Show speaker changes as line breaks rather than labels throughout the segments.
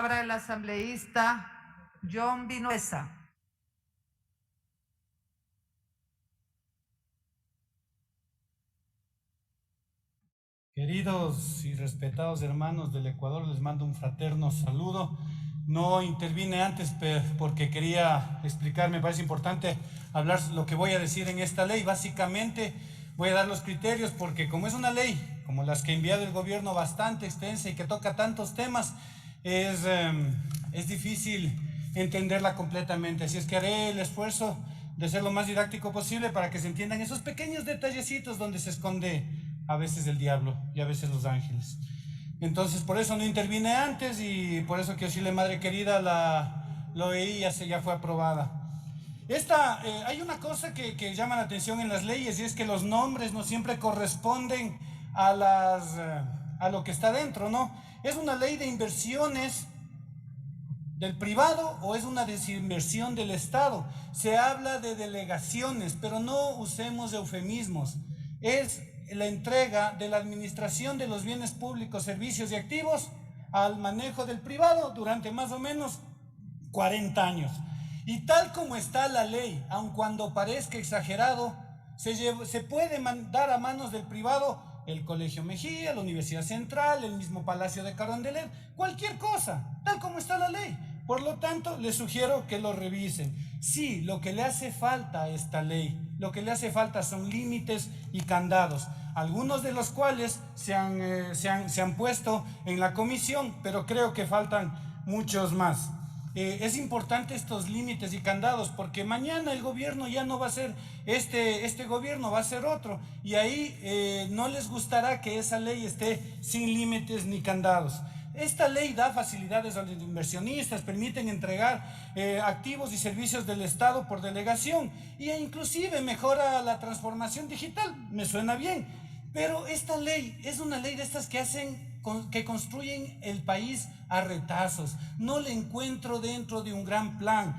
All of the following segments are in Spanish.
Palabra el asambleísta John Vinuesa.
Queridos y respetados hermanos del Ecuador, les mando un fraterno saludo. No intervine antes porque quería explicar, me parece importante hablar lo que voy a decir en esta ley. Básicamente voy a dar los criterios porque como es una ley, como las que ha enviado el gobierno, bastante extensa y que toca tantos temas, es difícil entenderla completamente. Así es que haré el esfuerzo de ser lo más didáctico posible para que se entiendan esos pequeños detallecitos donde se esconde a veces el diablo y a veces los ángeles. Entonces por eso no intervine antes y por eso que Chile Madre Querida lo oí, ya fue aprobada. Hay una cosa que llama la atención en las leyes y es que los nombres no siempre corresponden a lo que está dentro, ¿no? Es una ley de inversiones del privado o es una desinversión del Estado. Se habla de delegaciones, pero no usemos eufemismos. Es la entrega de la administración de los bienes públicos, servicios y activos al manejo del privado durante más o menos 40 años. Y tal como está la ley, aun cuando parezca exagerado, se puede mandar a manos del privado el Colegio Mejía, la Universidad Central, el mismo Palacio de Carondelet, cualquier cosa, tal como está la ley. Por lo tanto, les sugiero que lo revisen. Sí, lo que le hace falta a esta ley, lo que le hace falta son límites y candados, algunos de los cuales se han puesto en la comisión, pero creo que faltan muchos más. Es importante estos límites y candados porque mañana el gobierno ya no va a ser este gobierno, va a ser otro y ahí no les gustará que esa ley esté sin límites ni candados. Esta ley da facilidades a los inversionistas, permiten entregar activos y servicios del Estado por delegación e inclusive mejora la transformación digital, me suena bien, pero esta ley es una ley de estas que construyen el país a retazos. No le encuentro dentro de un gran plan.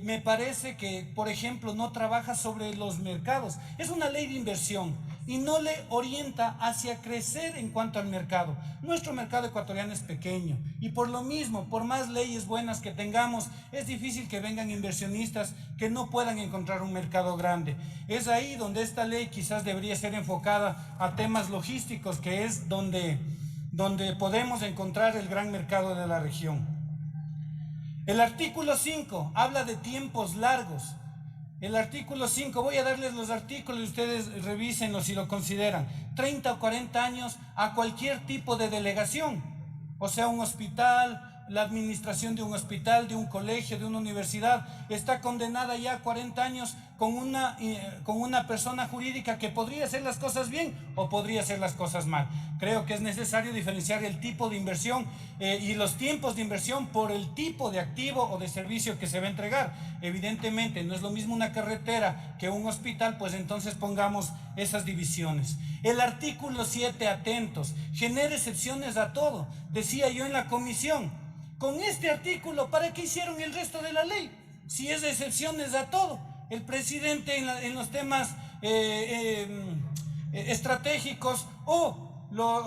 Me parece que, por ejemplo, no trabaja sobre los mercados. Es una ley de inversión y no le orienta hacia crecer en cuanto al mercado. Nuestro mercado ecuatoriano es pequeño y por lo mismo, por más leyes buenas que tengamos, es difícil que vengan inversionistas que no puedan encontrar un mercado grande. Es ahí donde esta ley quizás debería ser enfocada a temas logísticos, que es donde podemos encontrar el gran mercado de la región. El artículo 5 habla de tiempos largos. El artículo 5, voy a darles los artículos y ustedes revísenlos si lo consideran. 30 o 40 años a cualquier tipo de delegación, o sea, un hospital, la administración de un hospital, de un colegio, de una universidad, está condenada ya a 40 años con una persona jurídica que podría hacer las cosas bien o podría hacer las cosas mal. Creo que es necesario diferenciar el tipo de inversión y los tiempos de inversión por el tipo de activo o de servicio que se va a entregar. Evidentemente, no es lo mismo una carretera que un hospital, pues entonces pongamos esas divisiones. El artículo 7, atentos, genera excepciones a todo. Decía yo en la comisión, con este artículo, ¿para qué hicieron el resto de la ley? Si es de excepciones a todo. El presidente en los temas estratégicos o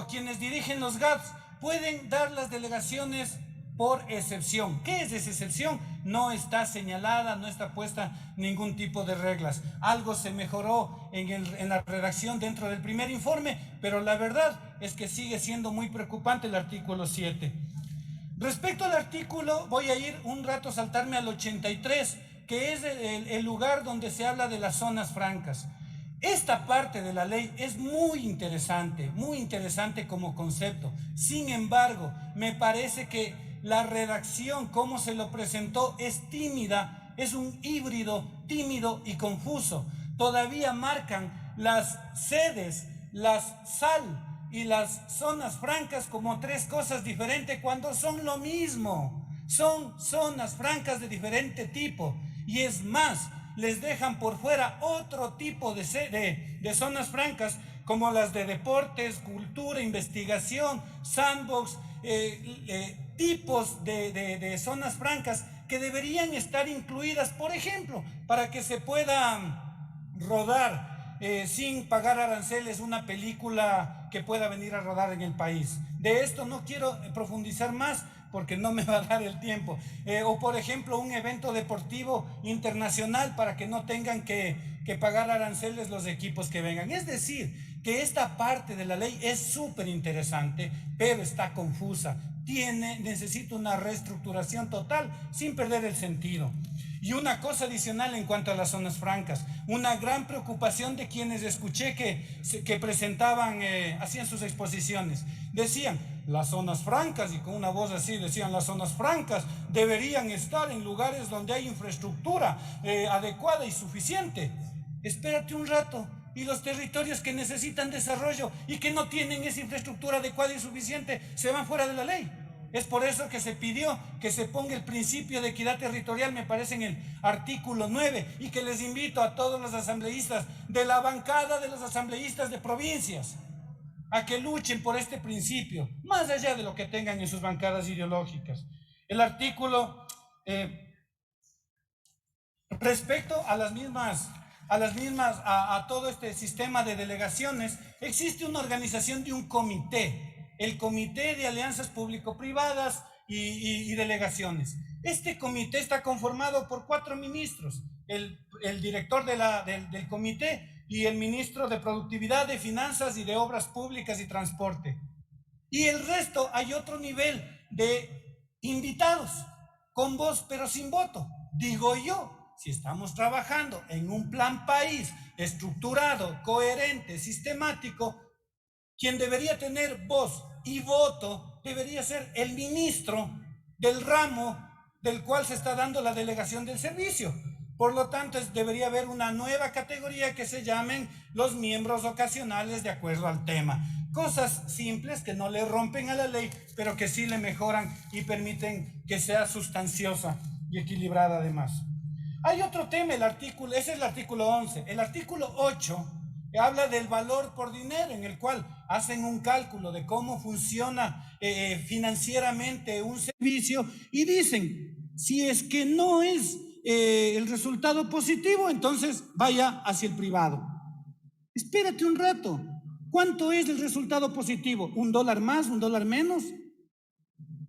quienes dirigen los GATS pueden dar las delegaciones por excepción. ¿Qué es esa excepción? No está señalada, no está puesta ningún tipo de reglas. Algo se mejoró en la redacción dentro del primer informe, pero la verdad es que sigue siendo muy preocupante el artículo 7. Respecto al artículo, voy a ir un rato, saltarme al 83, que es el lugar donde se habla de las zonas francas. Esta parte de la ley es muy interesante como concepto. Sin embargo, me parece que la redacción, como se lo presentó, es tímida, es un híbrido tímido y confuso. Todavía marcan las sedes, las SAL y las zonas francas como tres cosas diferentes cuando son lo mismo. Son zonas francas de diferente tipo. Y es más, les dejan por fuera otro tipo de zonas francas como las de deportes, cultura, investigación, sandbox, tipos de zonas francas que deberían estar incluidas, por ejemplo, para que se pueda rodar sin pagar aranceles una película que pueda venir a rodar en el país. De esto no quiero profundizar más porque no me va a dar el tiempo. O por ejemplo, un evento deportivo internacional para que no tengan que pagar aranceles los equipos que vengan. Es decir, que esta parte de la ley es súper interesante, pero está confusa. Necesita una reestructuración total sin perder el sentido. Y una cosa adicional en cuanto a las zonas francas, una gran preocupación de quienes escuché que presentaban, hacían sus exposiciones, decían, las zonas francas, y con una voz así decían, las zonas francas deberían estar en lugares donde hay infraestructura adecuada y suficiente. Espérate un rato, y los territorios que necesitan desarrollo y que no tienen esa infraestructura adecuada y suficiente se van fuera de la ley. Es por eso que se pidió que se ponga el principio de equidad territorial, me parece en el artículo 9, y que les invito a todos los asambleístas de la bancada de los asambleístas de provincias a que luchen por este principio, más allá de lo que tengan en sus bancadas ideológicas. El artículo, respecto a todo este sistema de delegaciones, existe una organización de un comité, el Comité de Alianzas Público-Privadas y Delegaciones. Este comité está conformado por 4 ministros, el director del comité y el ministro de Productividad, de Finanzas y de Obras Públicas y Transporte. Y el resto hay otro nivel de invitados, con voz pero sin voto. Digo yo, si estamos trabajando en un plan país estructurado, coherente, sistemático, quien debería tener voz y voto debería ser el ministro del ramo del cual se está dando la delegación del servicio. Por lo tanto, debería haber una nueva categoría que se llamen los miembros ocasionales de acuerdo al tema. Cosas simples que no le rompen a la ley, pero que sí le mejoran y permiten que sea sustanciosa y equilibrada además. Hay otro tema, ese es el artículo 11. El artículo 8 habla del valor por dinero, en el cual hacen un cálculo de cómo funciona financieramente un servicio y dicen, si es que no es el resultado positivo, entonces vaya hacia el privado. Espérate un rato, ¿cuánto es el resultado positivo? ¿$1 más, $1 menos?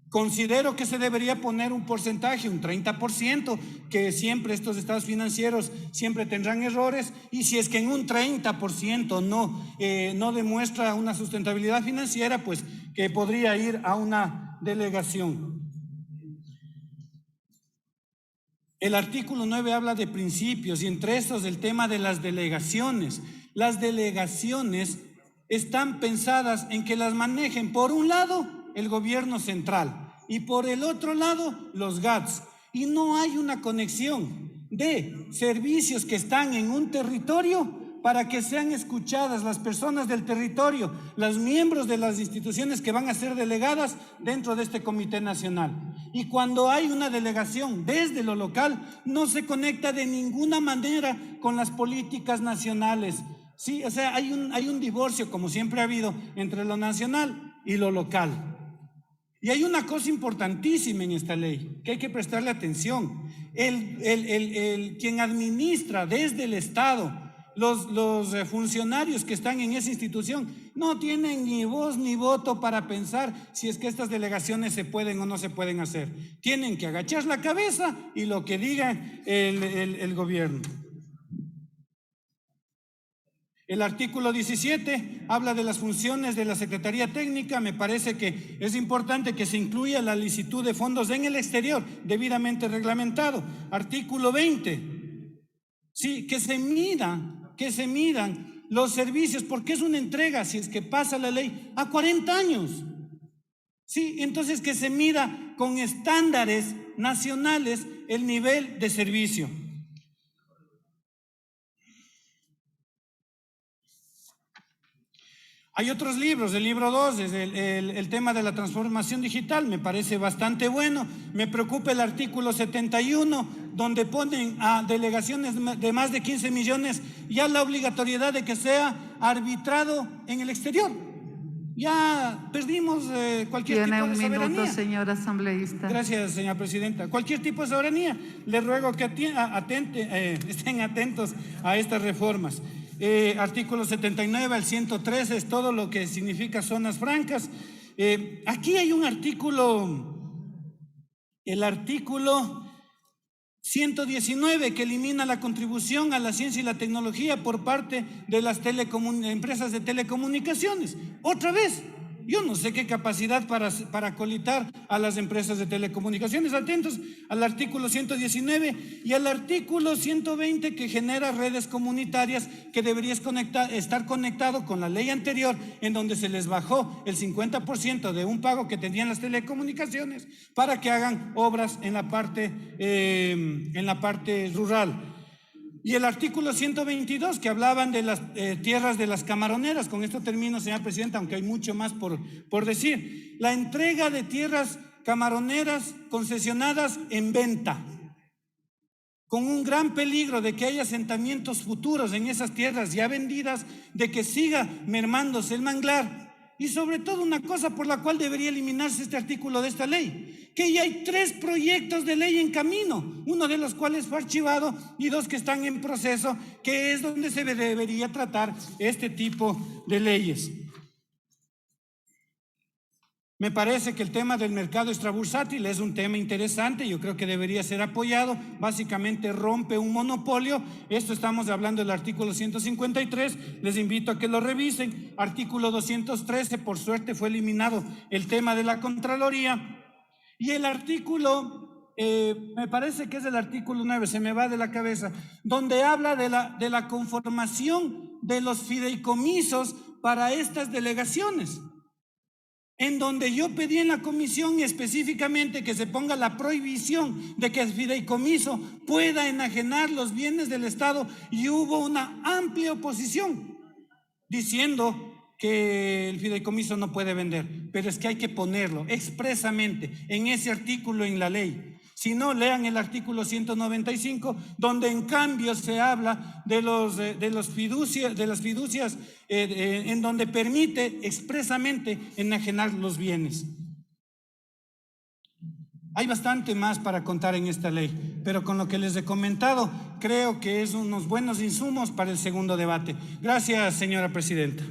Considero que se debería poner un porcentaje, un 30%, que siempre estos estados financieros siempre tendrán errores, y si es que en un 30% no demuestra una sustentabilidad financiera, pues que podría ir a una delegación. El artículo 9 habla de principios y entre estos el tema de las delegaciones. Las delegaciones están pensadas en que las manejen por un lado el gobierno central y por el otro lado los GATS, y no hay una conexión de servicios que están en un territorio para que sean escuchadas las personas del territorio, los miembros de las instituciones que van a ser delegadas dentro de este Comité Nacional. Y cuando hay una delegación desde lo local, no se conecta de ninguna manera con las políticas nacionales. Sí, o sea, hay un divorcio, como siempre ha habido, entre lo nacional y lo local. Y hay una cosa importantísima en esta ley, que hay que prestarle atención. Quien administra desde el Estado, los funcionarios que están en esa institución, no tienen ni voz ni voto para pensar si es que estas delegaciones se pueden o no se pueden hacer. Tienen que agachar la cabeza y lo que diga el gobierno. El artículo 17 habla de las funciones de la Secretaría Técnica. Me parece que es importante que se incluya la licitud de fondos en el exterior, debidamente reglamentado. Artículo 20, sí, que se midan los servicios, porque es una entrega, si es que pasa la ley, a 40 años. Sí, entonces que se mida con estándares nacionales el nivel de servicio. Hay otros libros, el libro 2 es el tema de la transformación digital, me parece bastante bueno. Me preocupa el artículo 71, donde ponen a delegaciones de más de 15 millones ya la obligatoriedad de que sea arbitrado en el exterior. Ya perdimos cualquier tipo de soberanía.
Tiene un minuto, señora asambleísta.
Gracias, señora presidenta. Cualquier tipo de soberanía. Les ruego que estén atentos a estas reformas. Artículo 79 al 113 es todo lo que significa zonas francas. Aquí hay un artículo el artículo 119, que elimina la contribución a la ciencia y la tecnología por parte de las empresas de telecomunicaciones. Otra vez, yo no sé qué capacidad para colitar a las empresas de telecomunicaciones. Atentos al artículo 119 y al artículo 120, que genera redes comunitarias, que debería estar conectado con la ley anterior, en donde se les bajó el 50% de un pago que tenían las telecomunicaciones para que hagan obras en la parte rural. Y el artículo 122, que hablaban de las tierras de las camaroneras. Con esto termino, señora presidenta, aunque hay mucho más por decir. La entrega de tierras camaroneras concesionadas en venta, con un gran peligro de que haya asentamientos futuros en esas tierras ya vendidas, de que siga mermándose el manglar. Y sobre todo una cosa por la cual debería eliminarse este artículo de esta ley, que ya hay 3 proyectos de ley en camino, uno de los cuales fue archivado y 2 que están en proceso, que es donde se debería tratar este tipo de leyes. Me parece que el tema del mercado extrabursátil es un tema interesante, yo creo que debería ser apoyado. Básicamente rompe un monopolio. Esto estamos hablando del artículo 153, les invito a que lo revisen. Artículo 213, por suerte fue eliminado el tema de la Contraloría. Y el artículo, me parece que es el artículo 9, se me va de la cabeza, donde habla de la conformación de los fideicomisos para estas delegaciones, en donde yo pedí en la comisión específicamente que se ponga la prohibición de que el fideicomiso pueda enajenar los bienes del Estado, y hubo una amplia oposición diciendo que el fideicomiso no puede vender, pero es que hay que ponerlo expresamente en ese artículo en la ley. Si no, lean el artículo 195, donde en cambio se habla de las fiducias, en donde permite expresamente enajenar los bienes. Hay bastante más para contar en esta ley, pero con lo que les he comentado, creo que es unos buenos insumos para el segundo debate. Gracias, señora presidenta.